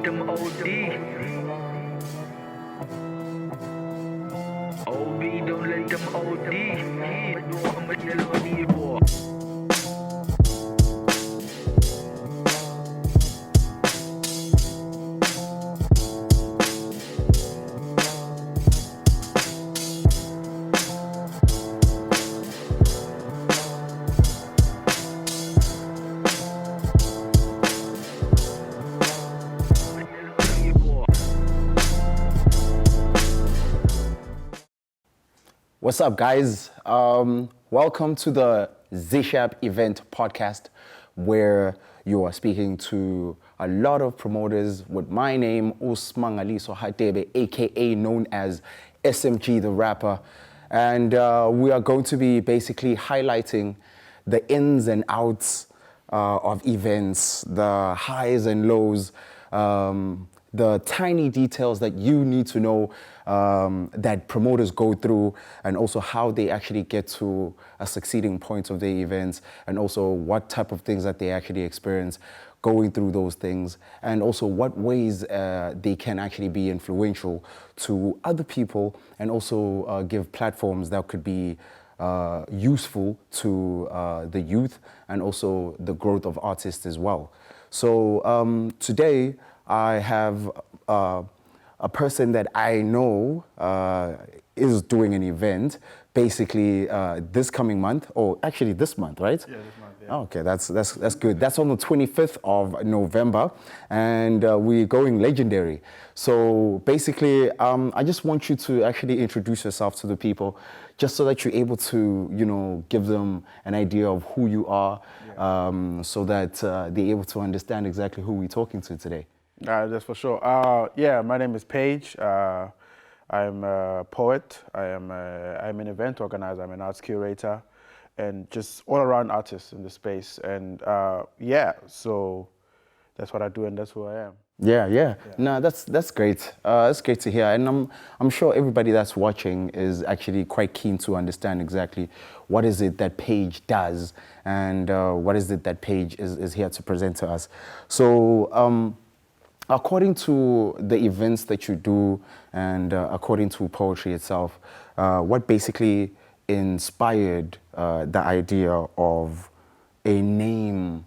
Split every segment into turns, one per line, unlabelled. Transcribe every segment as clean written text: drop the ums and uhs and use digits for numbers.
them OD. OB, don't let them OD. I'm a yellow boy.
What's up, guys? Welcome to the Zishapp event podcast, where you are speaking to a lot of promoters with my name, Usmangaliso Hatebe, aka known as SmG The Rapper. And we are going to be basically highlighting the ins and outs of events, the highs and lows, the tiny details that you need to know that promoters go through, and also how they actually get to a succeeding point of their events, and also what type of things that they actually experience going through those things, and also what ways they can actually be influential to other people, and also give platforms that could be useful to the youth and also the growth of artists as well. So today I have a person that I know is doing an event basically this coming month, or actually this month, right?
Yeah, this month, yeah.
Okay, that's good. That's on the 25th of November, and we're going legendary. So basically, I just want you to actually introduce yourself to the people, just so that you're able to, you know, give them an idea of who you are, so that they're able to understand exactly who we're talking to today.
That's for sure. Yeah, my name is Page. I'm a poet. I'm an event organizer. I'm an arts curator, and just all-around artist in the space. And yeah, so that's what I do, and that's who I am.
Yeah. No, that's great. That's great to hear, and I'm sure everybody that's watching is actually quite keen to understand exactly what is it that Page does, and what is it that Page is here to present to us. So. According to the events that you do, and according to poetry itself, what basically inspired the idea of a name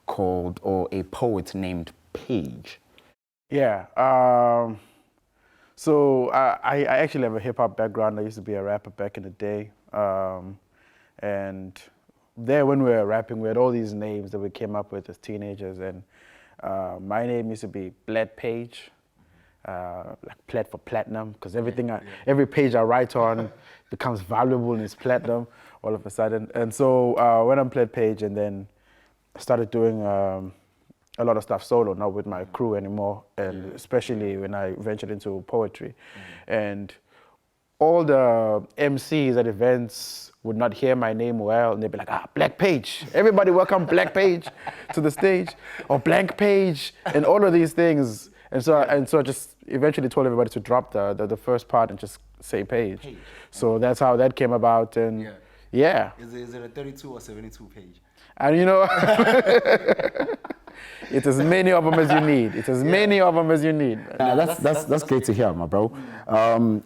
called, or a poet named Page?
Yeah. So I actually have a hip hop background. I used to be a rapper back in the day, and there when we were rapping, we had all these names that we came up with as teenagers, and my name used to be Bled Page, like Pled for platinum, because every page I write on becomes valuable and it's platinum all of a sudden. And so when I'm Pled Page, and then I started doing a lot of stuff solo, not with my crew anymore, and especially when I ventured into poetry. And all the MCs at events would not hear my name well, and they'd be like, Black Page. Everybody welcome Black Page to the stage, or Blank Page, and all of these things. And so I just eventually told everybody to drop the first part and just say Page. So that's how that came about, and yeah.
Is it a 32 or 72 page?
And you know, it's as many of them as you need. It's as many of them as you need.
That's great to hear, my bro.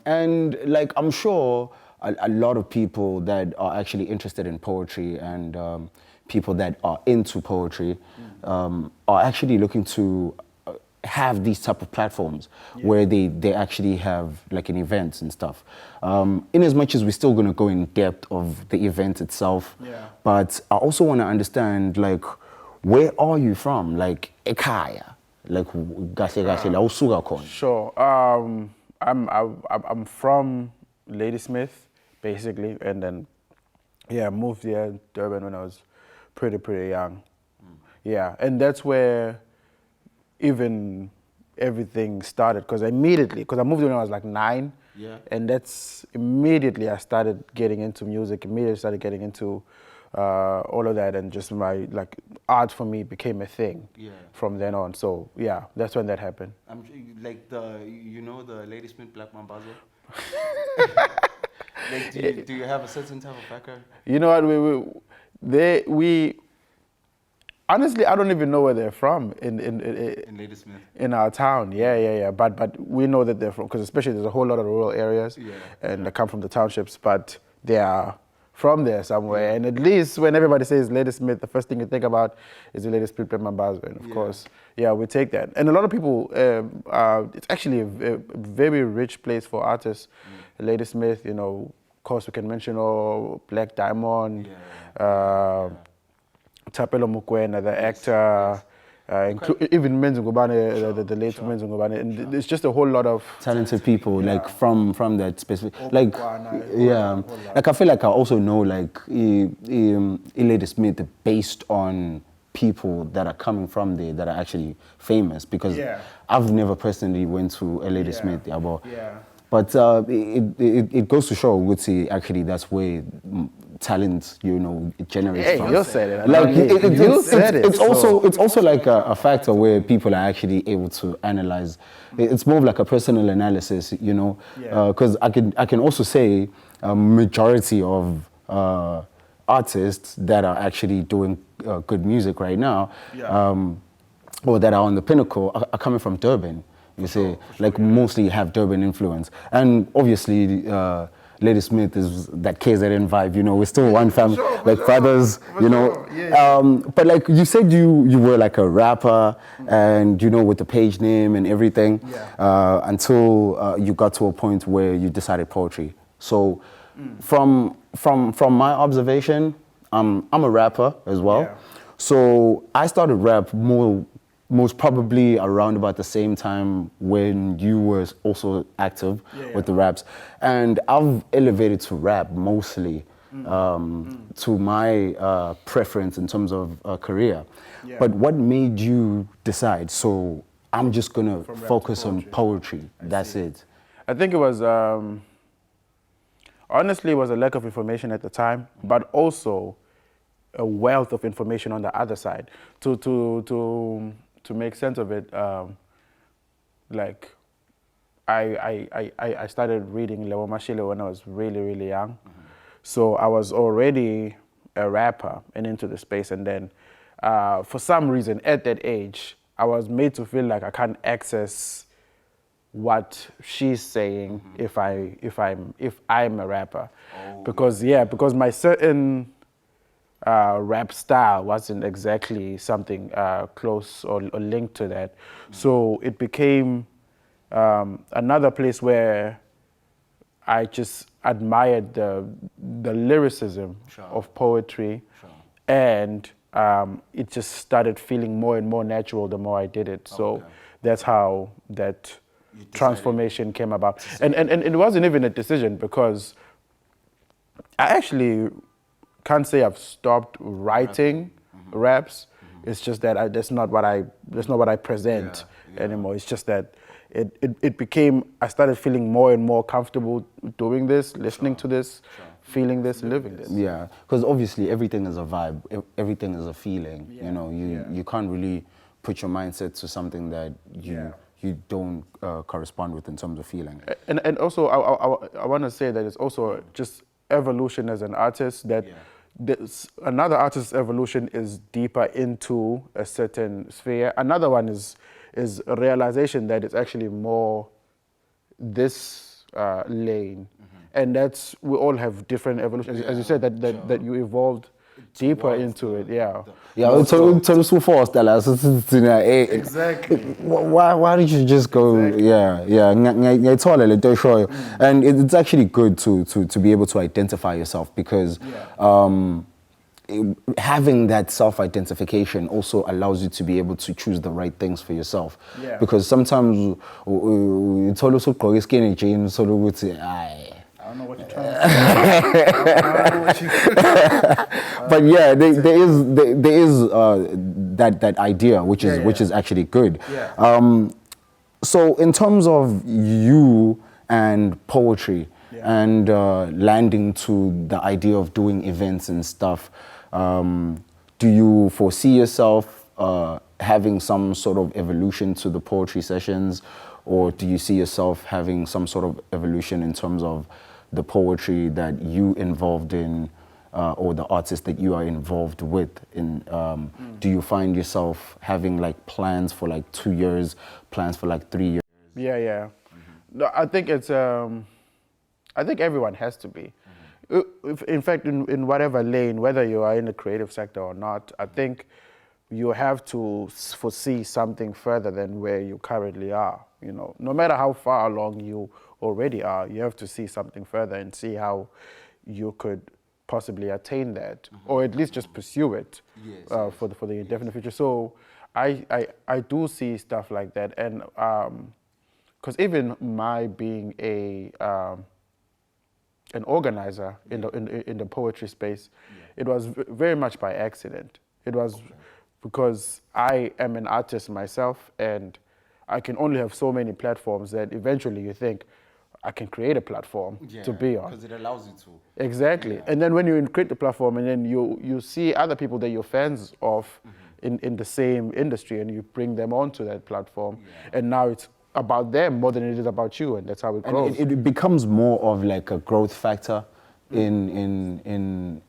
And like, I'm sure a lot of people that are actually interested in poetry, and people that are into poetry are actually looking to have these type of platforms where they actually have like an event and stuff. In as much as we're still going to go in depth of the event itself, but I also want to understand, like, where are you from? Like, ekhaya, like la usuka khona.
Sure. I'm from Ladysmith, basically, and then moved here to Durban when I was pretty young. Yeah, and that's where even everything started, because I moved when I was like 9, and that's immediately I started getting into music, immediately started getting into all of that, and just my, like, art for me became a thing from then on. So yeah, that's when that happened.
Like the Ladysmith Black Mambazo? Like, do you have a certain type of background?
You know what, Honestly, I don't even know where they're from in
Ladysmith.
in our town. Yeah. But we know that they're from, because especially there's a whole lot of rural areas, and they come from the townships, but they are from there somewhere. And at least when everybody says Ladysmith, the first thing you think about is the Ladysmith Mambazo, and of course, we take that. And a lot of people, it's actually a very rich place for artists. Ladysmith, you know, of course we can mention Black Diamond. Tapelo Mukwena, the actor, even Menzo Ngubane, the late Menzo Ngubane, and it's just a whole lot of
talented people, like from that specific, like like I feel like I also know like Ladysmith based on people that are coming from there that are actually famous, because I've never personally went to Ladysmith, but it goes to show, would say actually that's where talent, you know, it generates from.
You said it.
Like
It's
also like a factor where people are actually able to analyze. It's more of like a personal analysis, you know, because I can also say a majority of artists that are actually doing good music right now, or that are on the pinnacle, are coming from Durban. You see, mostly have Durban influence, and obviously. Ladysmith is that KZN vibe, you know, we're still one family, brothers, you know. But like you said, you were like a rapper, and you know, with the page name and everything, until you got to a point where you decided poetry. So, from my observation, I'm a rapper as well. So I started rap most probably around about the same time when you were also active with the raps. And I've elevated to rap mostly to my preference in terms of career. But what made you decide, so I'm just gonna focus on poetry, that's it?
I think it was, honestly, it was a lack of information at the time, but also a wealth of information on the other side. To make sense of it, like I started reading Lewo Mashile when I was really, really young. So I was already a rapper and into the space, and then for some reason at that age, I was made to feel like I can't access what she's saying if I'm a rapper, because my certain rap style wasn't exactly something close or linked to that. So it became another place where I just admired the lyricism of poetry, and it just started feeling more and more natural the more I did it. So that's how that transformation came about. And it wasn't even a decision, because I actually can't say I've stopped writing raps. It's just that that's not what I present anymore. It's just that it became, I started feeling more and more comfortable doing this, listening to this, feeling this, living this.
Yeah, because obviously everything is a vibe, everything is a feeling. You know, you can't really put your mindset to something that you don't correspond with in terms of feeling.
And also I want to say that it's also just evolution as an artist, that another artist's evolution is deeper into a certain sphere. Another one is a realization that it's actually more this lane, and that's, we all have different evolutions. As you said, that you evolved deeper into it.
So fast, exactly. Why did you just go? And it's actually good to be able to identify yourself, because having that self-identification also allows you to be able to choose the right things for yourself. Because sometimes it's also skinny jeans, so
I don't know what you're trying to say.
But yeah, there is that idea, which is actually good. So in terms of you and poetry and landing to the idea of doing events and stuff, do you foresee yourself having some sort of evolution to the poetry sessions, or do you see yourself having some sort of evolution in terms of the poetry that you involved in or the artists that you are involved with? Do you find yourself having like plans for like 2 years, plans for like 3 years?
Yeah. No, I think it's. I think everyone has to be. In fact, in whatever lane, whether you are in the creative sector or not, I think you have to foresee something further than where you currently are. You know, no matter how far along you already are, you have to see something further and see how you could possibly attain that, or at least just pursue it for the indefinite future. So I do see stuff like that, and because even my being an organizer in the poetry space, it was very much by accident. It was because I am an artist myself, and I can only have so many platforms that eventually you think, I can create a platform to be on.
Because it allows you to.
Exactly. Yeah. And then when you create the platform and then you see other people that you're fans of in the same industry, and you bring them onto that platform, and now it's about them more than it is about you, and that's how it grows.
And it becomes more of like a growth factor in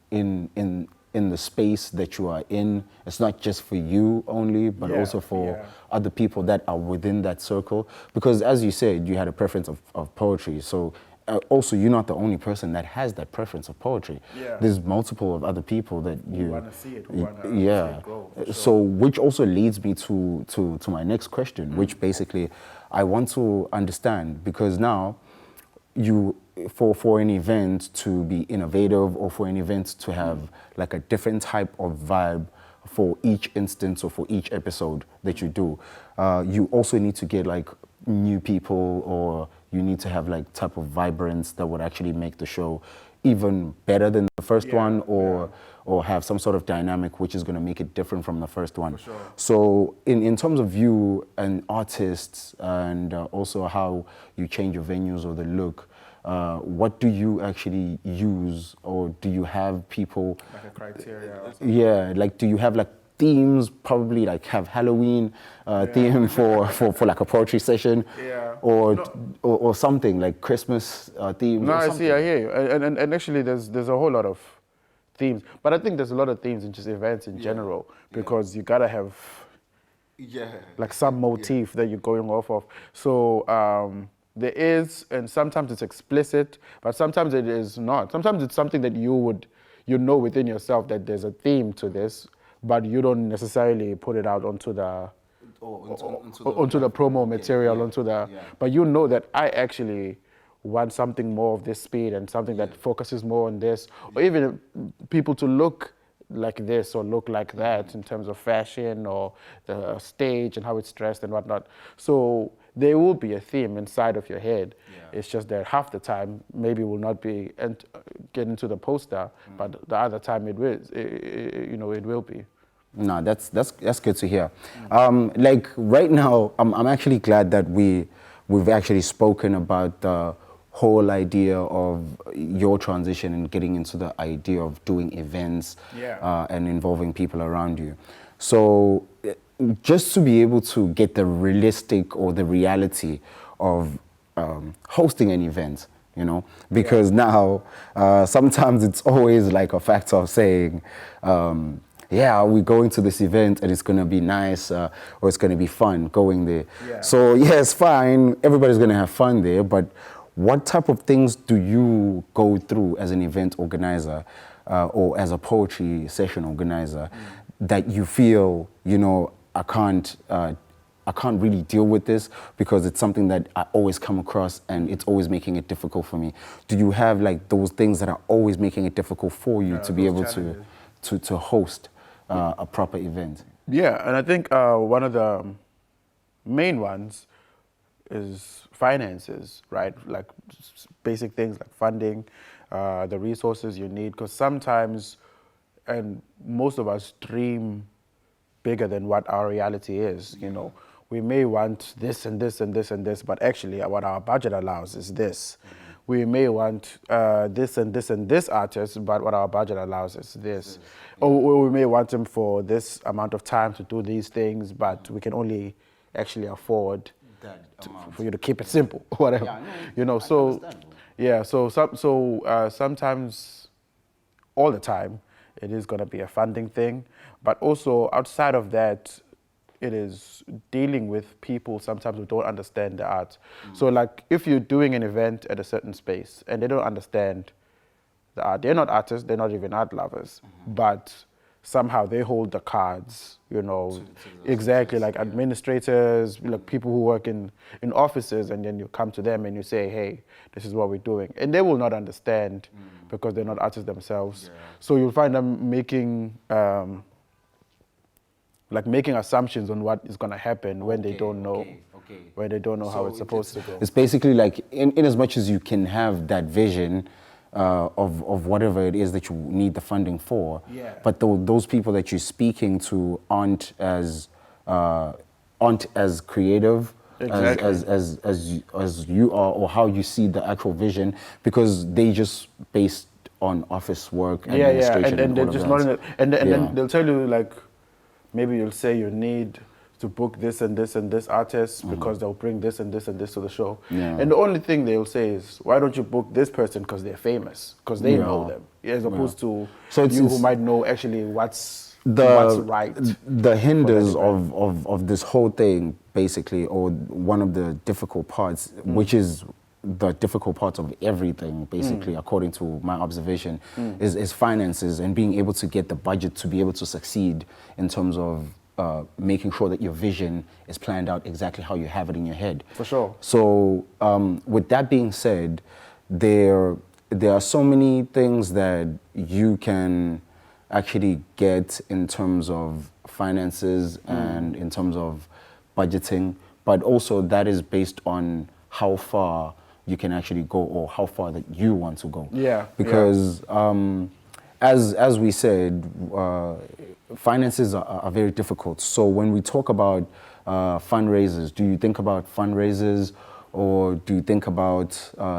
the space that you are in. It's not just for you only, but also for other people that are within that circle. Because as you said, you had a preference of poetry. So also, you're not the only person that has that preference of poetry. There's multiple of other people that you
want to see it, who want to see it grow. Sure.
So which also leads me to my next question, which basically I want to understand, because now you, for an event to be innovative, or for an event to have like a different type of vibe for each instance or for each episode that you do, you also need to get like new people, or you need to have like type of vibrance that would actually make the show even better than the first one, or have some sort of dynamic which is going to make it different from the first one.
For sure.
So in terms of you and artists, and also how you change your venues or the look, what do you actually use, or do you have people
like a criteria or something?
Like do you have like themes, probably like have Halloween theme for like a poetry session, or something like Christmas theme?
No,
or
I see, I hear you, and actually there's a whole lot of themes, but I think there's a lot of themes in just events in general, because you gotta have like some motif that you're going off of. So there is, and sometimes it's explicit, but sometimes it is not. Sometimes it's something that you know within yourself that there's a theme to this, but you don't necessarily put it out onto the promo material, but you know that I actually want something more of this speed, and something that focuses more on this, or even people to look like this or look like that in terms of fashion or the stage and how it's dressed and whatnot. So there will be a theme inside of your head. It's just that half the time maybe will not be get into the poster, but the other time it will, it will be.
No, that's good to hear. Like right now, I'm actually glad that we've actually spoken about the whole idea of your transition and getting into the idea of doing events and involving people around you. So just to be able to get the realistic or the reality of hosting an event, because now sometimes it's always like a factor of saying, we're going to this event and it's going to be nice, or it's going to be fun going there. So it's fine, everybody's going to have fun there, but what type of things do you go through as an event organizer or as a poetry session organizer that you feel, I can't really deal with this because it's something that I always come across and it's always making it difficult for me? Do you have like those things that are always making it difficult for you to be able to host a proper event?
Yeah, and I think one of the main ones is finances, right? Like basic things like funding, the resources you need, because sometimes, and most of us dream bigger than what our reality is, We may want this and this and this and this, but actually what our budget allows is this. We may want this and this and this artist, but what our budget allows is this. Or we may want them for this amount of time to do these things, but we can only actually afford for you to keep it simple, whatever. So sometimes all the time, it is going to be a funding thing. But also outside of that, it is dealing with people sometimes who don't understand the art. So like if you're doing an event at a certain space and they don't understand the art, they're not artists, they're not even art lovers, but somehow they hold the cards, you know, exactly, like administrators, like people who work in offices, and then you come to them and you say, hey, this is what we're doing. And they will not understand because they're not artists themselves. So you'll find them making making assumptions on what is going to happen when they don't know, when they don't know how it's supposed to go.
It's basically like, in as much as you can have that vision of whatever it is that you need the funding for, but those people that you're speaking to aren't as creative as you are, or how you see the actual vision, because they just based on office work, administration,
and they're
all
just
of
not in
that.
it. And then they'll tell you, like, maybe you'll say you need to book this and this and this artist because they'll bring this and this and this to the show. And the only thing they'll say is, why don't you book this person because they're famous, because they know them, as opposed to you who might know actually what's right.
The hinders of this whole thing, basically, or one of the difficult parts, which is the difficult part of everything, basically, according to my observation, is finances, and being able to get the budget to be able to succeed in terms of making sure that your vision is planned out exactly how you have it in your head.
For sure.
So with that being said, there are so many things that you can actually get in terms of finances and in terms of budgeting, but also that is based on how far you can actually go, or how far that you want to go. Because as we said, finances are very difficult. So when we talk about fundraisers, do you think about fundraisers, or do you think about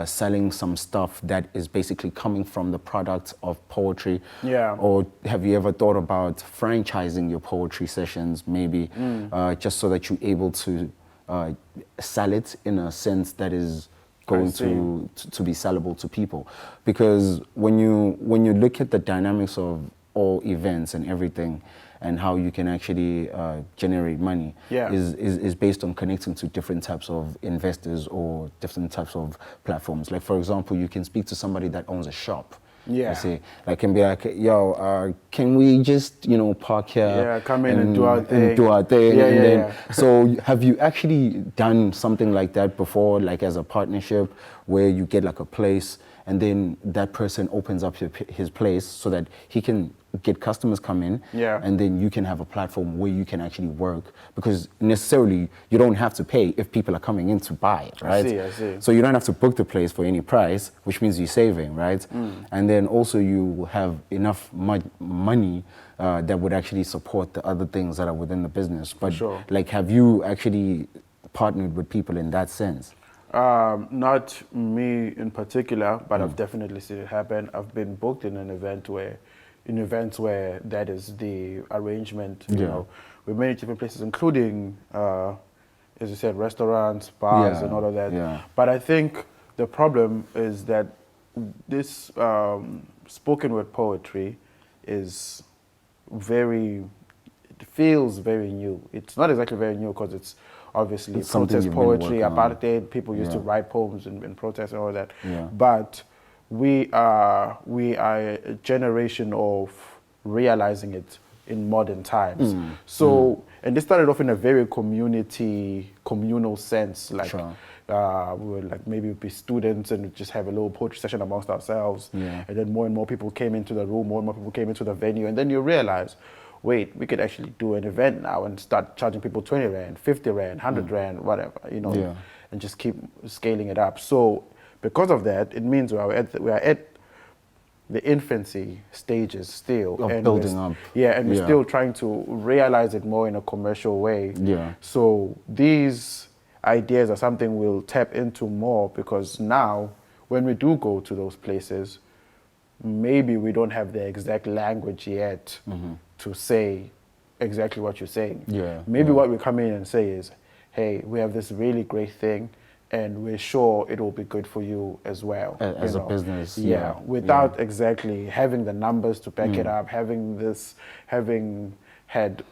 selling some stuff that is basically coming from the product of poetry? Or have you ever thought about franchising your poetry sessions, maybe, just so that you're able to sell it in a sense that is going to be sellable to people? Because when you look at the dynamics of all events and everything, and how you can actually generate money, is based on connecting to different types of investors or different types of platforms. Like, for example, you can speak to somebody that owns a shop. I say, like, can be like, yo, can we just, park here?
Come in and do our thing.
Then, so have you actually done something like that before, like as a partnership, where you get like a place, and then that person opens up his place so that he can get customers come in, and then you can have a platform where you can actually work, because necessarily you don't have to pay if people are coming in to buy it, right?
I see.
So you don't have to book the place for any price, which means you're saving, right? And then also you have enough money that would actually support the other things that are within the business. But like, have you actually partnered with people in that sense?
Not me in particular, but I've definitely seen it happen. I've been booked in events where that is the arrangement, you know, with many different places, including, as you said, restaurants, bars, and all of that. But I think the problem is that this spoken word poetry is it feels very new. It's not exactly very new, because it's obviously protest poetry, apartheid. People used to write poems in protest and all that. But we are a generation of realizing it in modern times. So, and this started off in a very communal sense, like we were like, maybe we'd be students and we'd just have a little poetry session amongst ourselves. And then more and more people came into the room, more and more people came into the venue, and then you realize, wait, we could actually do an event now and start charging people 20 Rand, 50 Rand, 100 Rand, whatever, and just keep scaling it up. So because of that, it means we are at the infancy stages still.
Of building up.
And we're still trying to realize it more in a commercial way. So these ideas are something we'll tap into more, because now when we do go to those places, maybe we don't have the exact language yet to say exactly what you're saying. Maybe what we come in and say is, hey, we have this really great thing. and we're sure it will be good for you as well.
As
you
a
know.
business,
without exactly having the numbers to back it up, having had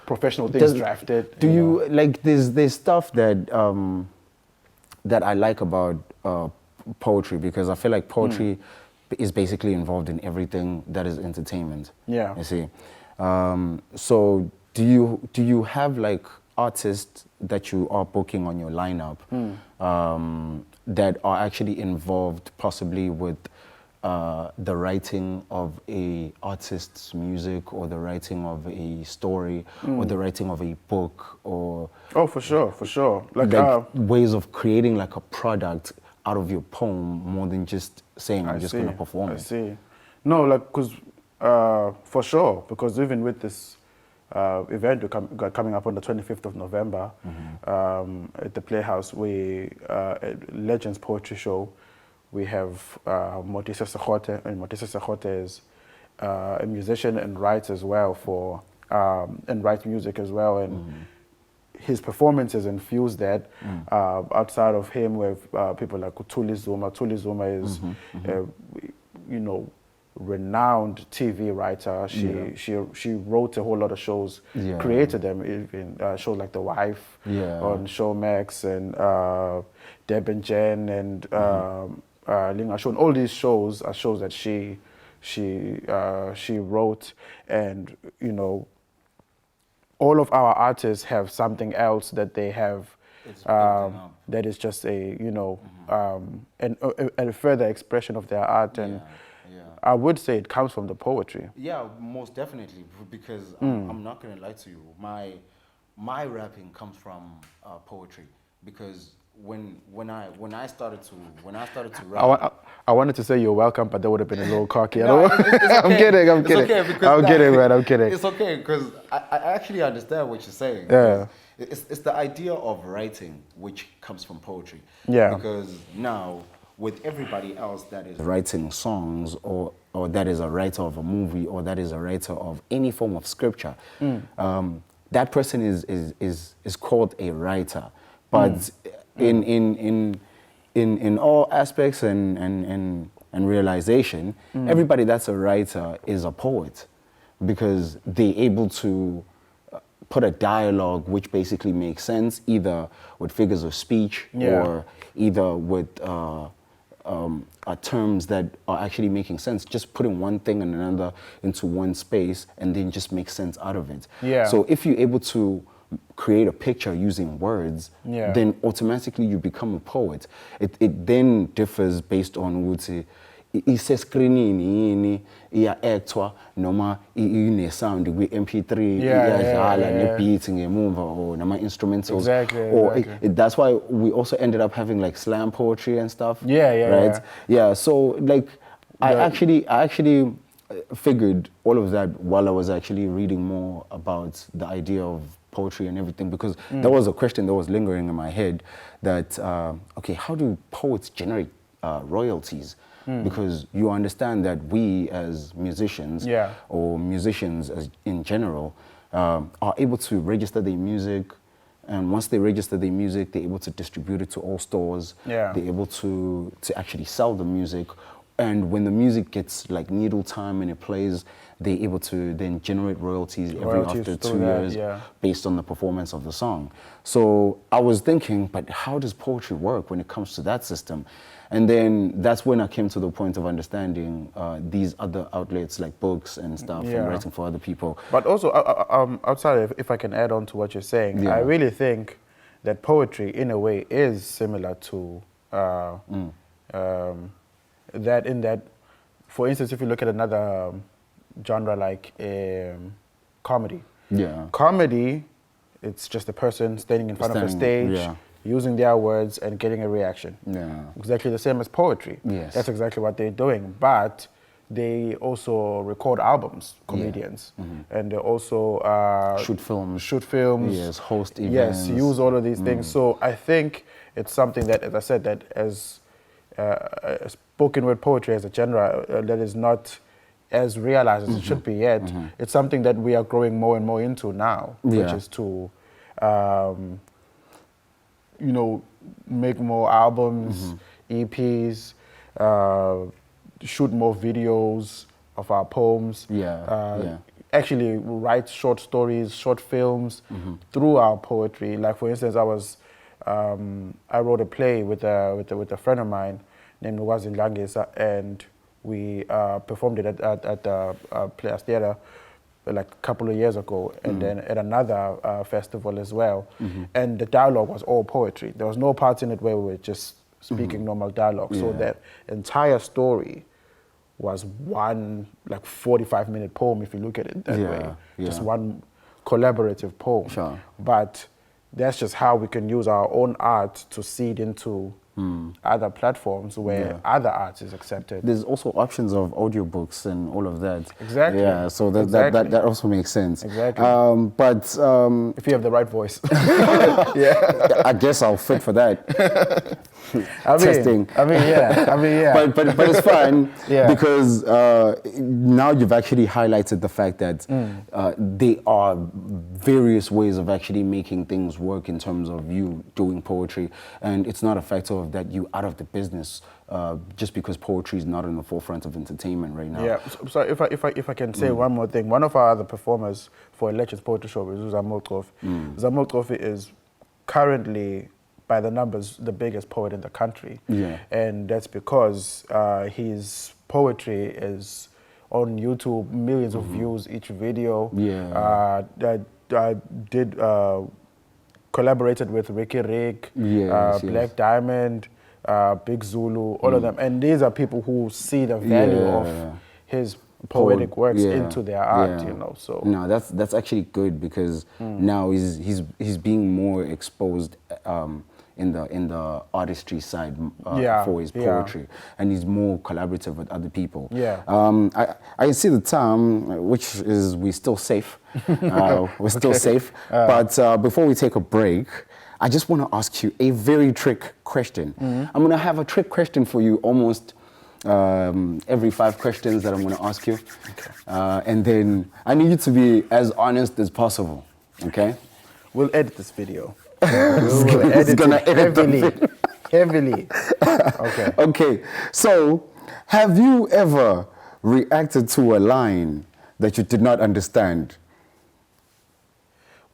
professional things drafted.
Do you like there's stuff that that I like about poetry, because I feel like poetry is basically involved in everything that is entertainment.
Yeah.
You see. So do you have like artists that you are booking on your lineup that are actually involved possibly with the writing of a artist's music, or the writing of a story, or the writing of a book, or
for sure. Like
ways of creating like a product out of your poem, more than just saying I'm just going to perform it?
I see. No, like, because for sure, because even with this event coming up on the 25th of November at the Playhouse, at Legends Poetry Show, we have Motisa Sekgote, and Motisa Sekgote is a musician and writes as well and writes music as well, and his performances infuse that. Outside of him, we have people like Thuli Zuma. Thuli Zuma is, renowned TV writer. She wrote a whole lot of shows, created them, even shows like The Wife on Showmax, and Deb and Jen, and Linga Show. All these shows are shows that she wrote, and all of our artists have something else that they have that is just a a further expression of their art, and I would say it comes from the poetry.
Yeah, most definitely, because I'm not going to lie to you. My rapping comes from poetry, because when I started to rap,
I wanted to say you're welcome, but that would have been a little cocky.
No, it's okay.
I'm kidding.
It's okay, because
I'm kidding, man. I'm kidding.
It's okay, because I actually understand what you're saying.
Yeah.
It's the idea of writing which comes from poetry.
Yeah.
Because now, with everybody else that is writing songs, or that is a writer of a movie, or that is a writer of any form of scripture, that person is called a writer. But in all aspects and realization, everybody that's a writer is a poet, because they're able to put a dialogue which basically makes sense, either with figures of speech, or either with terms that are actually making sense, just putting one thing and another into one space, and then just make sense out of it. So if you're able to create a picture using words, then automatically you become a poet. It then differs based on ukuthi isescreenini yini iya-actwa noma ine-sound kwi-MP3 iyadlala ne-beat ngemumva, or nama instrumentals. That's why we also ended up having like slam poetry and stuff. So like I actually figured all of that while I was actually reading more about the idea of poetry and everything, because there was a question that was lingering in my head that okay, how do poets generate royalties? Because you understand that we as musicians, or musicians as in general, are able to register their music, and once they register their music, they're able to distribute it to all stores. They're able to actually sell the music, and when the music gets like needle time and it plays, they're able to then generate royalties every after 2 years based on the performance of the song. So I was thinking, but how does poetry work when it comes to that system? And then that's when I came to the point of understanding these other outlets like books and stuff, and writing for other people.
But also, outside, if I can add on to what you're saying, I really think that poetry, in a way, is similar to that, in that, for instance, if you look at another genre like comedy. Comedy, it's just a person standing in front of a stage, using their words and getting a reaction. Exactly the same as poetry. That's exactly what they're doing. But they also record albums, comedians, and they also shoot films,
host events,
use all of these things. So I think it's something that, as I said, that as spoken word poetry as a genre that is not as realized as it should be yet. It's something that we are growing more and more into now, which is to make more albums, EPs, shoot more videos of our poems. Actually write short stories, short films through our poetry. Like for instance, I wrote a play with a friend of mine named Kwezi, and we performed it at the Players Theatre like a couple of years ago, and then at another festival as well. And the dialogue was all poetry. There was no parts in it where we were just speaking normal dialogue. So that entire story was one like 45-minute poem if you look at it that way. Just one collaborative poem. But that's just how we can use our own art to seed into other platforms where other art is accepted.
There's also options of audiobooks and all of that.
Exactly.
Yeah, so that also makes sense.
Exactly.
But
if you have the right voice.
I guess I'll fit for that. Testing. But it's fine because now you've actually highlighted the fact that there are various ways of actually making things work in terms of you doing poetry, and it's not a factor of that you out of the business just because poetry is not in the forefront of entertainment right now.
Yeah. So if I can say one more thing, one of our other performers for Legends Poetry Show is Zishapp. Zishapp is currently, by the numbers, the biggest poet in the country. And that's because his poetry is on YouTube, millions of views each video. I did collaborated with Ricky Rick, Black Diamond, Big Zulu, all of them. And these are people who see the value of his poetic works into their art, So
no, that's actually good because now he's being more exposed in the artistry side for his poetry, and he's more collaborative with other people. I see the time, which is we're still safe. We're still safe. But before we take a break, I just want to ask you a very trick question. I'm going to have a trick question for you almost every 5 questions that I'm going to ask you. And then I need you to be as honest as possible, okay?
We'll edit this video. We'll edit it heavily. Okay.
Okay, so have you ever reacted to a line that you did not understand?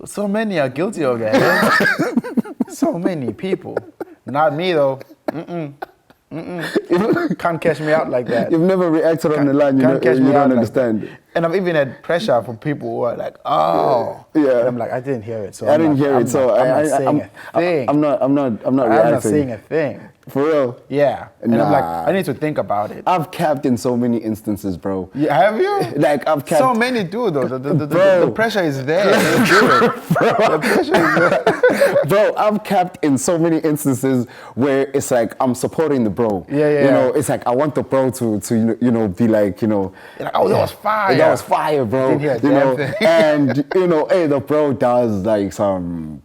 So many are guilty of that. So many people. Not me though. Can't catch me out like that.
You've never reacted on the line you don't understand.
Like, and I've even had pressure from people who are like, oh. And I'm like, I didn't hear it. So
I didn't hear it. So
I'm not saying a thing.
I'm not reacting.
I'm not saying a thing.
For real?
Yeah. And I'm like, I need to think about it.
I've capped in so many instances, bro.
Yeah, have you?
Like, I've capped.
So many do, though. The pressure is there. The pressure is there.
Bro, I've capped in so many instances where it's like, I'm supporting the bro. You know, it's like, I want the bro to be like,
You're like, oh, that was fire.
That was fire, bro. And, hey, the bro does like some...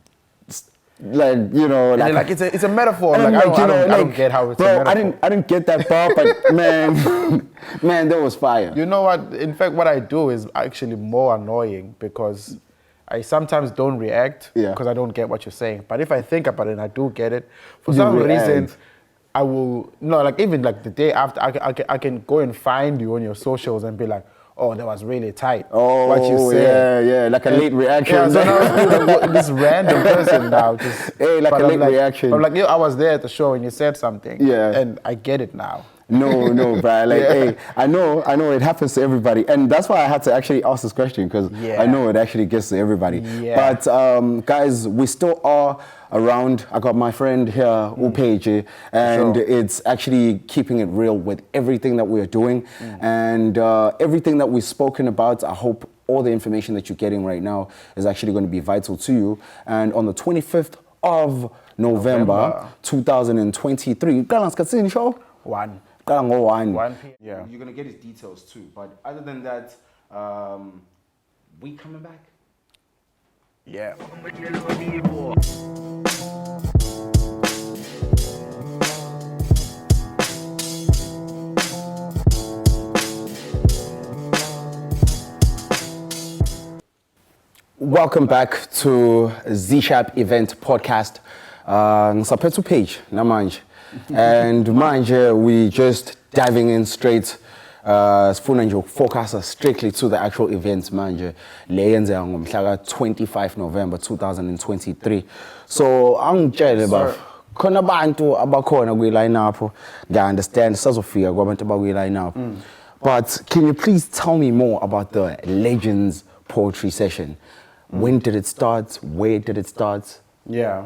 it's a metaphor. I don't get how it's a metaphor.
I didn't get that part, but man, that was fire.
You know what? In fact, what I do is actually more annoying because I sometimes don't react because I don't get what you're saying. But if I think about it and I do get it, for some reason, I will even the day after I can go and find you on your socials and be like, oh, that was really tight.
Oh,
what you said.
Like a late reaction.
Yeah, so now this random person now just...
Hey, like a late reaction.
I'm like, I was there at the show and you said something. Yeah. And I get it now.
No, bro. Like, hey, I know it happens to everybody. And that's why I had to actually ask this question because I know it actually gets to everybody. Yeah. But guys, we still are around. I got my friend here, Page, and it's actually keeping it real with everything that we're doing and everything that we've spoken about. I hope all the information that you're getting right now is actually going to be vital to you. And on the 25th of November 2023,
One.
1
p.m. Yeah.
You're gonna get his details too. But other than that, we coming back.
Yeah.
Welcome back to Zishapp Event Podcast. Ngisaphethe Page namanje. And manje we just diving in straight. Sifuna nje ukufocus strictly to the actual events manje le yenzeka ngomhla ka 25 November 2023. So angitshele bafo khona abantu abakhona kwi line up. I understand sazofika kwabantu abakwi line up. But can you please tell me more about the Legends Poetry Session? When did it start? Where did it start?
Yeah.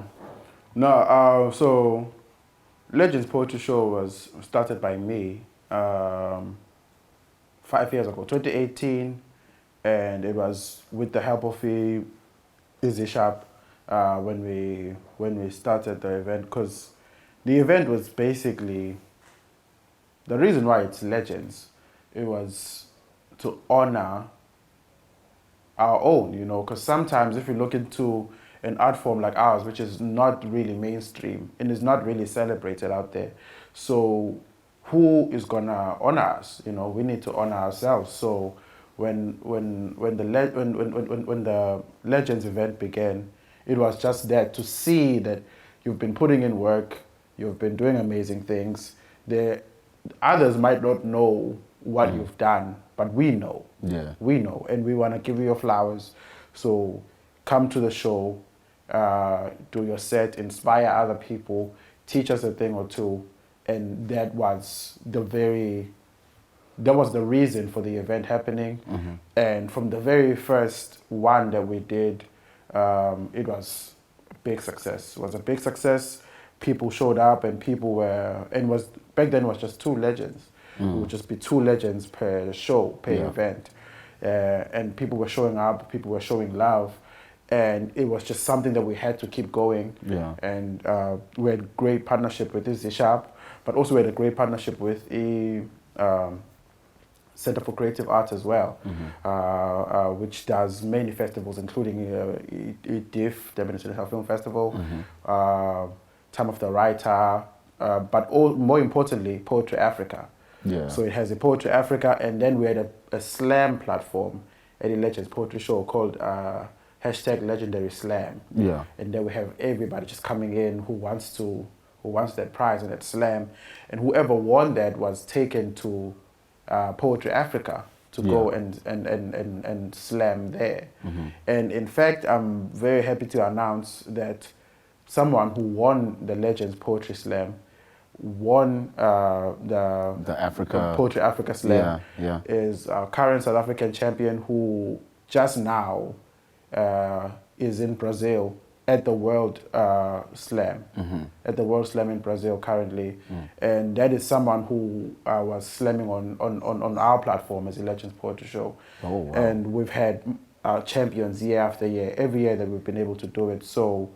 No, so Legends Poetry Show was started by me 5 years ago, 2018, and it was with the help of Zishapp when we started the event, because the event was basically the reason why it's Legends. It was to honor our own, you know, because sometimes if you look into an art form like ours, which is not really mainstream and is not really celebrated out there, so who is gonna honor us? You know, we need to honor ourselves. So when the Legends event began, it was just that to see that you've been putting in work, you've been doing amazing things. The others might not know what you've done, but we know.
Yeah.
We know, and we want to give you your flowers. So come to the show, do your set, inspire other people, teach us a thing or two, and that was the reason for the event happening. And from the very first one that we did, it was a big success. It was a big success. People showed up, and people were, and was back then it was just 2 legends. It would just be 2 legends per show, per event. And people were showing up, people were showing love, and it was just something that we had to keep going.
Yeah.
And we had great partnership with Zishapp, but also we had a great partnership with Center for Creative Arts as well, which does many festivals, including DIF, the International Film Festival, Time of the Writer, but more importantly, Poetry Africa.
Yeah.
So it has a Poetry Africa, and then we had a slam platform at the Legends Poetry Show called #Legendary Slam.
Yeah.
And then we have everybody just coming in who wants that prize and that slam, and whoever won that was taken to Poetry Africa to go and slam there. And in fact, I'm very happy to announce that someone who won the Legends Poetry Slam won the Poetry Africa Slam. Is our current South African champion, who just now is in Brazil at the World Slam, at the World Slam in Brazil currently. And that is someone who was slamming on our platform as a Legends Poetry Show.
Oh, wow.
And we've had champions year after year, every year that we've been able to do it. So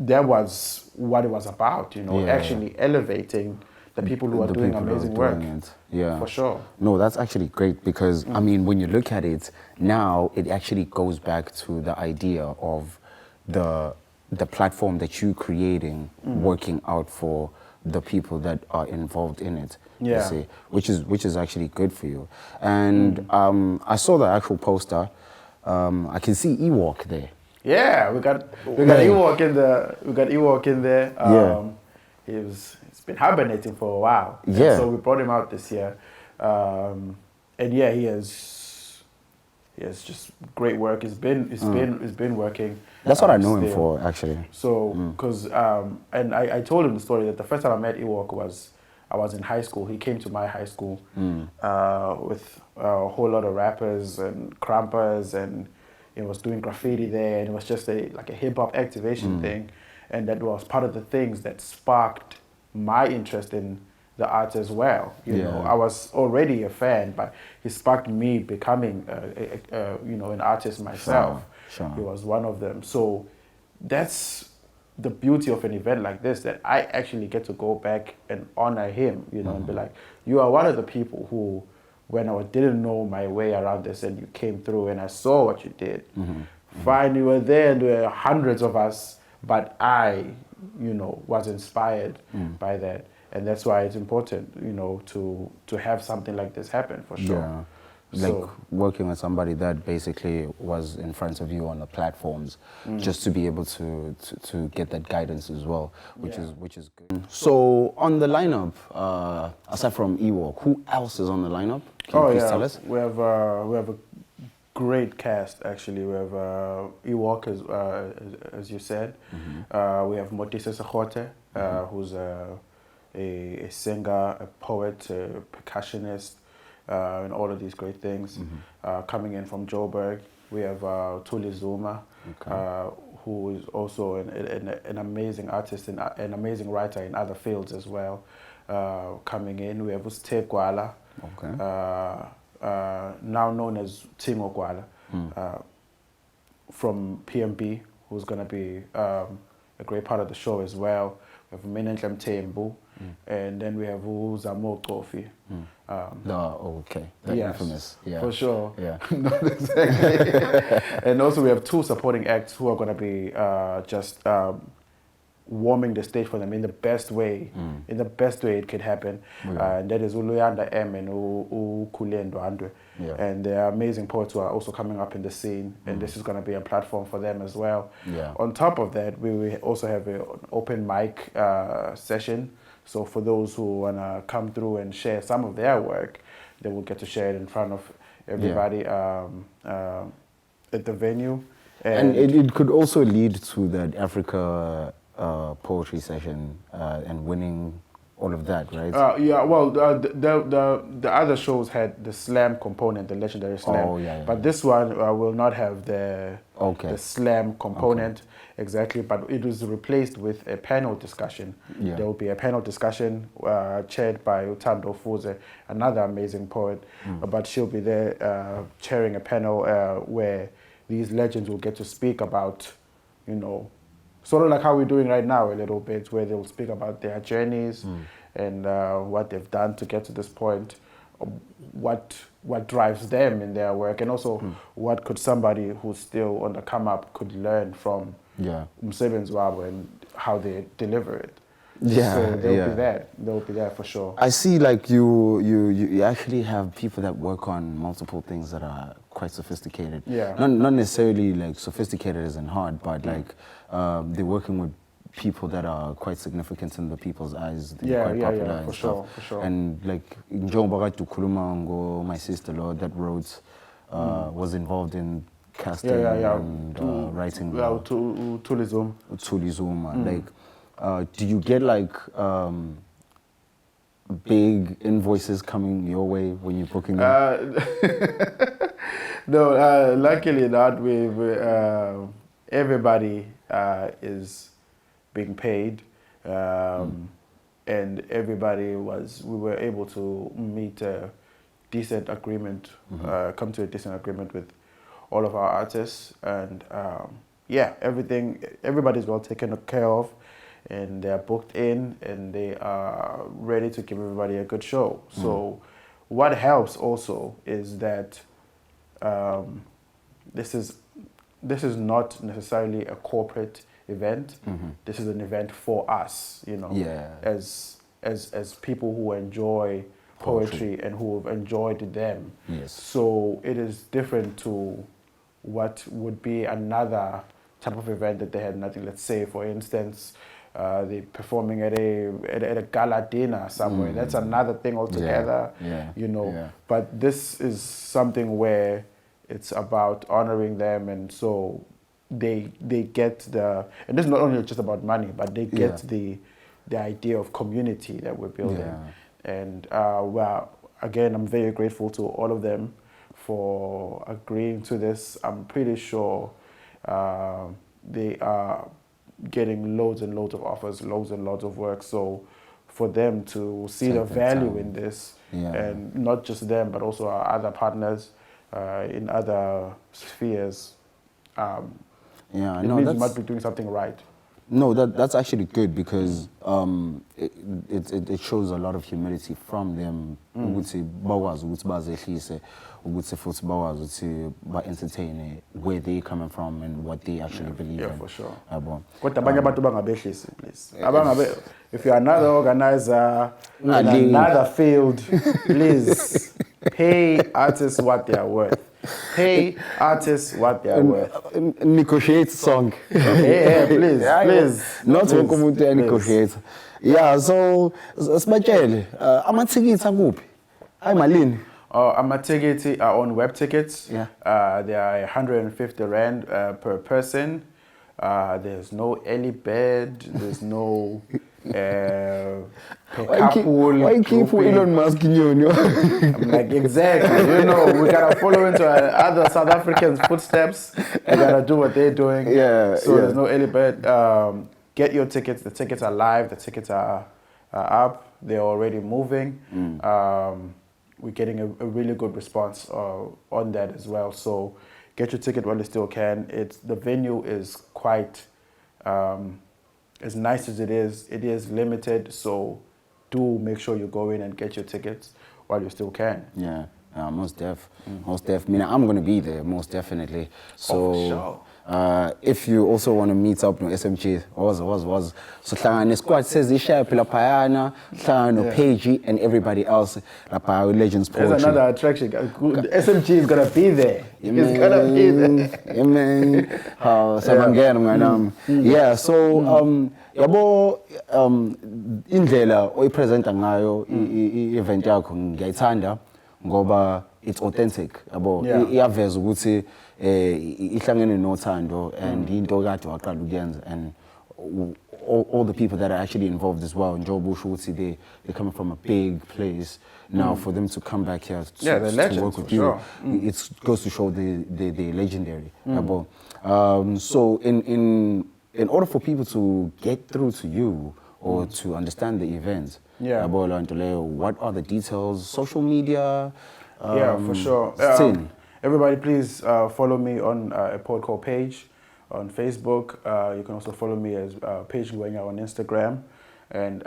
that was what it was about, you know, actually elevating the people who are doing amazing work.
Yeah.
For sure.
No, that's actually great because, I mean, when you look at it now, it actually goes back to the idea of the platform that you're creating, working out for the people that are involved in it. You see, which is actually good for you. And I saw the actual poster. I can see Ewok there.
Yeah, we got Ewok in there. He's been hibernating for a while.
Yeah.
So we brought him out this year. And yeah, he has just great work. He's been working.
That's what I know him for, actually.
So, because and I told him the story that the first time I met Ewok I was in high school. He came to my high school with a whole lot of rappers and crampers, and he was doing graffiti there, and it was just like a hip hop activation thing, and that was part of the things that sparked my interest in the arts as well. You know, I was already a fan, but he sparked me becoming an artist myself.
Sure.
He was one of them. So that's the beauty of an event like this, that I actually get to go back and honor him, you know, and be like, you are one of the people who, when I didn't know my way around this, and you came through and I saw what you did. Fine, you were there, and there were hundreds of us, but I, you know, was inspired by that. And that's why it's important, you know, to have something like this happen, for sure.
like working with somebody that basically was in front of you on the platforms, just to be able to get that guidance as well, which is good. So on the lineup, aside from Ewok, who else is on the lineup? Can you please tell us?
We have a great cast actually. We have Ewok as you said. We have Motise Sekgote, who's a singer, a poet, a percussionist, and all of these great things. Coming in from Joburg, we have Thuli Zuma, who is also an amazing artist and an amazing writer in other fields as well. Coming in, we have Usithe Gwala, now known as Timo Gwala, from PMB, who's going to be a great part of the show as well. We have Minenhle Mthembu, and then we have Uzamo Kofi.
The infamous,
for sure.
Yeah,
not exactly. And also we have two supporting acts who are going to be just warming the stage for them in the best way, it could happen. And that is Uluyanda M and Ukulendo Andwe. And they're amazing poets who are also coming up in the scene, and this is going to be a platform for them as well. On top of that, we also have an open mic session. So for those who want to come through and share some of their work, they will get to share it in front of everybody at the venue.
And it could also lead to that Africa poetry session and winning all of that, right?
The other shows had the slam component, the legendary slam. But this one will not have the slam component exactly, but it was replaced with a panel discussion. There will be a panel discussion chaired by Utando Fuze, another amazing poet, but she'll be there chairing a panel where these legends will get to speak about, sort of like how we're doing right now a little bit, where they'll speak about their journeys and what they've done to get to this point, what drives them in their work, and also what could somebody who's still on the come up could learn from umsebenzi wabo and how they deliver it. So they'll be there for sure.
I see, like you actually have people that work on multiple things that are quite sophisticated. Not necessarily like sophisticated as in hard, but like they're working with people that are quite significant in the people's eyes. They're quite popular and
for sure.
And like Njoba Kuluma, my sister, Lord, that wrote was involved in casting and writing. Thuli Zuma. Like, do you get like big invoices coming your way when you're booking them?
No, luckily not. Everybody is being paid, and everybody we were able to meet a decent agreement, come to a decent agreement with all of our artists, and everybody's well taken care of, and they're booked in, and they are ready to give everybody a good show. So what helps also is that this is not necessarily a corporate event. This is an event for us, as people who enjoy poetry and who have enjoyed them. So it is different to what would be another type of event that they had nothing. Let's say, for instance, they're performing at a gala dinner somewhere. That's another thing altogether, But this is something where it's about honoring them, and so they get and this is not only just about money, but they get the idea of community that we're building. And again, I'm very grateful to all of them for agreeing to this. I'm pretty sure they are getting loads and loads of offers, loads and loads of work. So for them to see the value in this, and not just them, but also our other partners in other spheres, it means we might be doing something right.
No, that's actually good, because it shows a lot of humility from them. Ukuthi bakwazi ukuthi bazehlise, ukuthi futhi bakwazi ukuthi ba-entertain where they coming from and what they actually believe in.
Yeah, for sure. Kodwa abanye abantu bangabehlisi, please. If you're another organizer in another field, please Pay artists what they are worth. Pay artists what they are worth.
Negotiate song.
Yeah, please,
Yeah,
please.
Not
please,
wonke umuntu uyanegotiate. Yeah, so sibatshele amathikithi akuphi? Hayi malini?
Amatikiti are on web tickets.
Yeah.
They are 150 rand per person. There's no early bed. There's no per couple.
Why keep
grouping.
Elon Musk in you?
I'm like, exactly. You know, we gotta follow into other South Africans' footsteps. We gotta do what they're doing.
Yeah.
So
yeah.
there's no early bed. Get your tickets. The tickets are live. The tickets are up. They're already moving. We're getting a really good response on that as well. So get your ticket while you still can. The venue is quite, as nice as it is limited. So do make sure you go in and get your tickets while you still can.
Yeah, most def. Most def. I mean, I'm going to be there, most definitely. So,
for sure.
If you also want to meet up with SmG, was. So, hlangana squad says Zishapp, Lapayana, hlangana Page and everybody else, Lapaya Legends Poetry.
There's another attraction. SmG is going to be there.
Yeah,
He's going to be there.
Yeah, man. Yeah, so, yabo indlela oyipresenta ngayo i-event yakho ngiyayithanda ngoba it's authentic yabo iyaveza ukuthi ihlangene nothando and into kade waqala ukuyenza and all the people that are actually involved as well. Jobe usho ukuthi they're coming from a big place now for them to come back here to work with you.
Sure.
It goes to show they're legendary. Yabo. So in order for people to get through to you or to understand the event, what are the details? Social media?
For sure. Everybody, please follow me on a pod called Page on Facebook. You can also follow me as Page Ngwenya on Instagram. And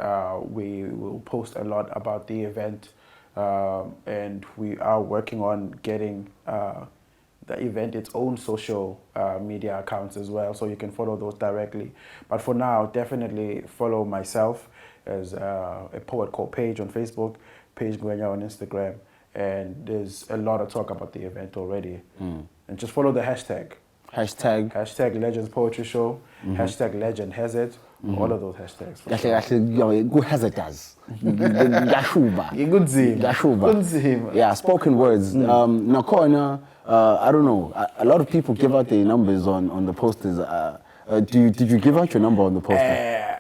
we will post a lot about the event. And we are working on getting the event its own social media accounts as well, so you can follow those directly. But for now, definitely follow myself as a poet called Page on Facebook, Page Ngwenya on Instagram, and there's a lot of talk about the event already. And just follow the hashtag. Hashtag Legends Poetry Show, hashtag Legend Has It, all of those hashtags.
Yeah, spoken words. Nakhona, I don't know. A lot of people give out their numbers on the posters. Did you give out your number on the poster?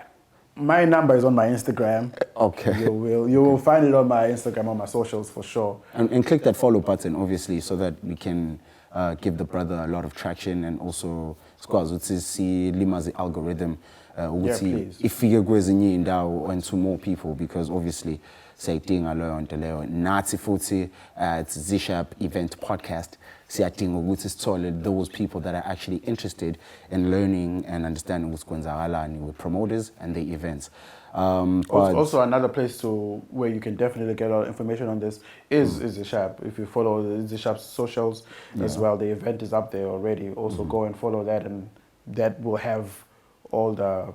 My number is on my Instagram.
Okay.
You will find it on my Instagram, on my socials for sure.
And click that follow button, obviously, so that we can give the brother a lot of traction and also see Lima's algorithm.
Please.
Ifike kwezinye indawo and to more people, because obviously siyayidinga leyo nto leyo. Nathi futhi at Zishapp Event Podcast siyadinga ukuthi sithole those people that are actually interested in learning and understanding what's kwenzakalani with promoters and the events.
Also another place where you can definitely get a lot of information on this is Zishapp. If you follow the Zishapp's socials as well, the event is up there already. Also go and follow that, and that will have all the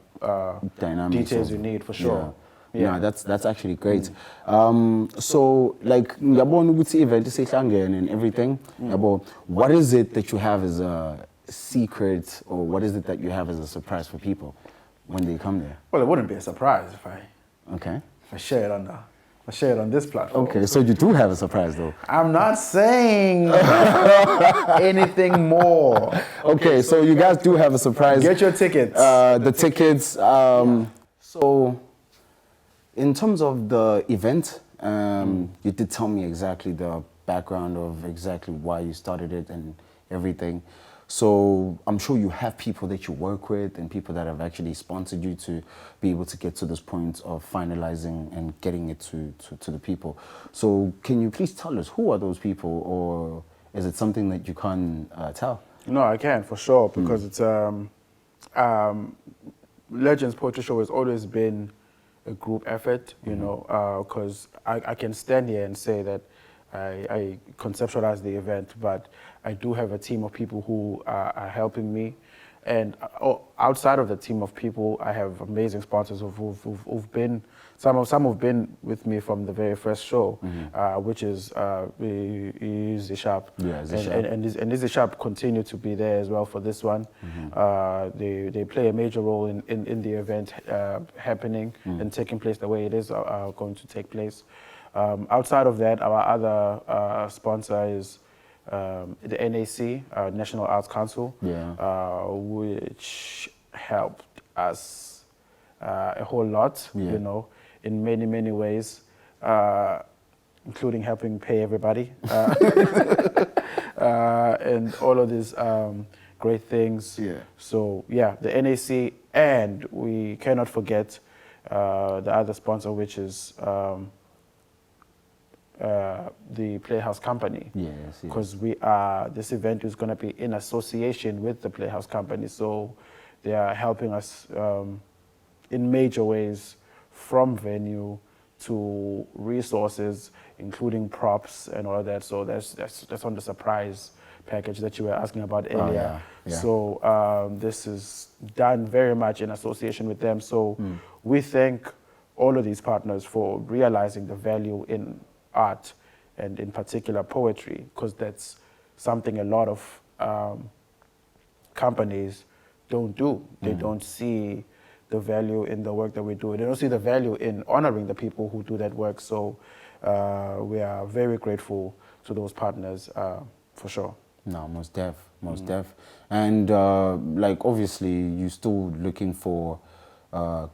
details you need for sure.
Yeah, that's actually great. So like ngiyabona ukuthi event isihlangene and everything. What is it that you have as a secret, or what is it that you have as a surprise for people when they come there?
Well, it wouldn't be a surprise if I share it on this platform.
Okay, so you do have a surprise though.
I'm not saying anything more.
Okay, so you guys do have a surprise.
Get your tickets.
The tickets. So in terms of the event, you did tell me exactly the background of exactly why you started it and everything. So I'm sure you have people that you work with and people that have actually sponsored you to be able to get to this point of finalizing and getting it to the people. So can you please tell us who are those people, or is it something that you can't tell?
No, I can for sure, because it's Legends Poetry Show has always been a group effort, you know, because I can stand here and say that I conceptualized the event, but I do have a team of people who are helping me And outside of the team of people, I have amazing sponsors who've been, some have been with me from the very first show, which is Zishapp.
Yeah, Zishapp.
And Zishapp continue to be there as well for this one. They play a major role in the event happening and taking place the way it is going to take place. Outside of that, our other sponsor is the NAC, National Arts Council, which helped us a whole lot, you know, in many, many ways, including helping pay everybody and all of these great things. So, yeah, the NAC, and we cannot forget the other sponsor, which is the Playhouse Company. Because this event is going to be in association with the Playhouse Company, so they are helping us in major ways, from venue to resources, including props and all that. So that's on the surprise package that you were asking about earlier. So this is done very much in association with them. So we thank all of these partners for realizing the value in art, and in particular poetry, because that's something a lot of companies don't do. They don't see the value in the work that we do. They don't see the value in honoring the people who do that work. So we are very grateful to those partners, for sure.
No, most def. And like, obviously, you're still looking for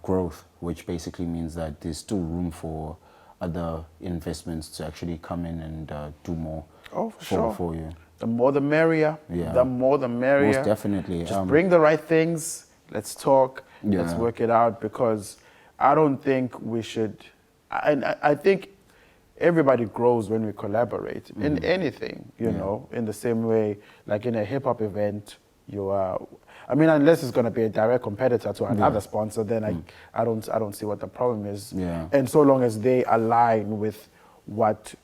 growth, which basically means that there's still room for other investments to actually come in and do more for you.
The more the merrier. The more the merrier.
Most definitely.
Just bring the right things. Let's talk. Let's work it out, because I don't think we should. I think everybody grows when we collaborate in anything, you know, in the same way, like in a hip hop event, you are. I mean, unless it's going to be a direct competitor to another sponsor, then I don't see what the problem is. And so long as they align with what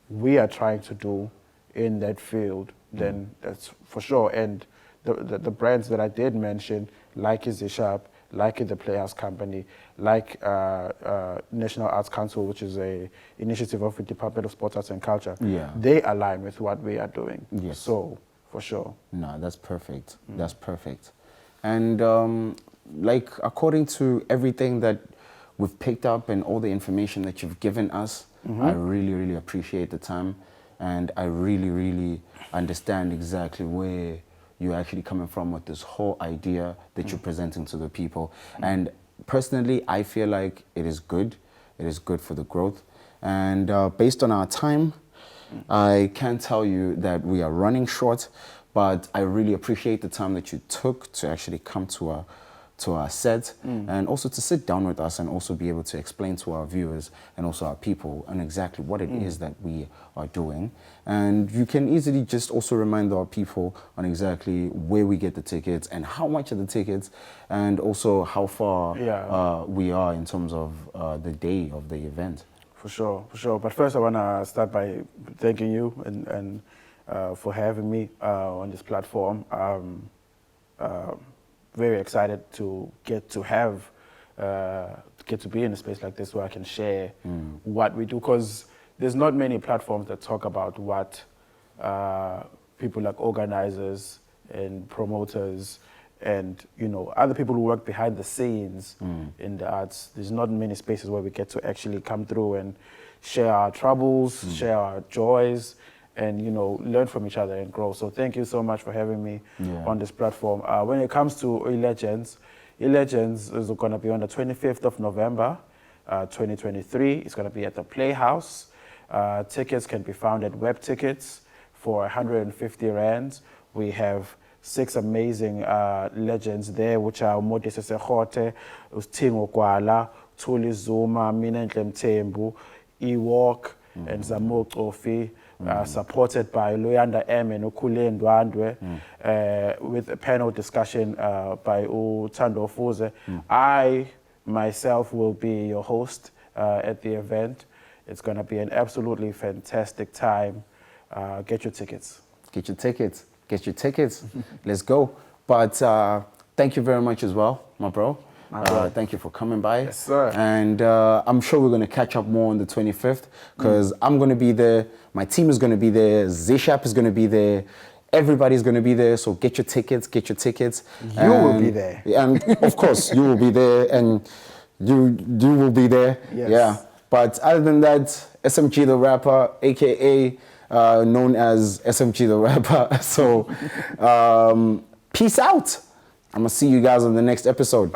we are trying to do in that field, then that's for sure. And the brands that I did mention, like Zishapp, like the Playhouse Company, like National Arts Council, which is a initiative of the Department of Sports, Arts and Culture, they align with what we are doing. So, for sure.
No, that's perfect. That's perfect. And like, according to everything that we've picked up and all the information that you've given us, I really, really appreciate the time. And I really, really understand exactly where you're actually coming from with this whole idea that you're presenting to the people. And personally, I feel like it is good. It is good for the growth. And based on our time, I can tell you that we are running short, but I really appreciate the time that you took to actually come to our set and also to sit down with us and also be able to explain to our viewers and also our people and exactly what it is that we are doing. And you can easily just also remind our people on exactly where we get the tickets and how much are the tickets and also how far we are in terms of the day of the event.
For sure, for sure. But first I want to start by thanking you and for having me on this platform. Very excited to get to be in a space like this where I can share what we do, because there's not many platforms that talk about what people like organizers and promoters and, you know, other people who work behind the scenes in the arts. There's not many spaces where we get to actually come through and share our troubles, share our joys, and, you know, learn from each other and grow. So thank you so much for having me on this platform. When it comes to E-Legends is going to be on the 25th of November, 2023. It's going to be at the Playhouse. Tickets can be found at Web Tickets for 150 Rands. We have 6 amazing legends there, which are Modise Sekhote, Tingo Kwala, Tuli Zuma, Minenhle Mthembu, Ewalk, and Zamo Kofi. Supported by Luyanda M and Ukule Ndwandwe, with a panel discussion by Utando Fuze. I myself will be your host at the event. It's going to be an absolutely fantastic time. Get your tickets.
Get your tickets. Get your tickets. Let's go. But thank you very much as well, my bro. Thank you for coming by.
Yes, sir.
And I'm sure we're going to catch up more on the 25th because I'm going to be there. My team is going to be there. Zishapp is going to be there. Everybody's going to be there. So get your tickets.
You will be there.
And of course, you will be there. And you will be there.
Yes.
Yeah. But other than that, SmG The Rapper, a.k.a. known as SmG The Rapper. So peace out. I'm going to see you guys on the next episode.